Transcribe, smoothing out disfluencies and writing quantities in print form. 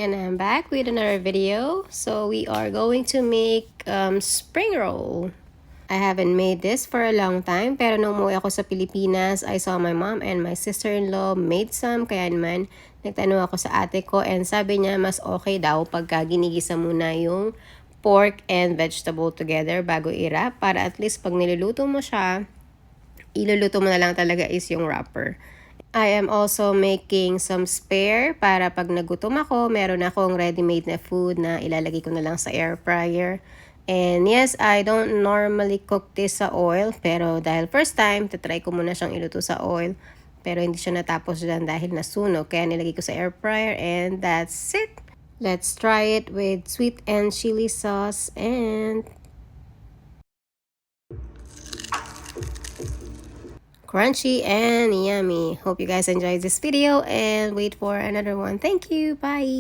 And I'm back with another video. So we are going to make spring roll. I haven't made this for a long time, pero nung umuwi ako sa Pilipinas, I saw my mom and my sister-in-law made some. Kaya naman, nagtanong ako sa ate ko and sabi niya mas okay daw pagka ginigisa muna yung pork and vegetable together bago i-wrap para at least pag niluluto mo siya, iluluto mo na lang talaga is yung wrapper. I am also making some spare para pag nagutom ako, meron akong ready-made na food na ilalagay ko na lang sa air fryer. And yes, I don't normally cook this sa oil, pero dahil first time, tatry ko muna siyang iluto sa oil. Pero hindi siya natapos dyan dahil nasunog, kaya nilagay ko sa air fryer and that's it. Let's try it with sweet and chili sauce and crunchy and yummy. Hope you guys enjoyed this video and wait for another one. Thank you. Bye.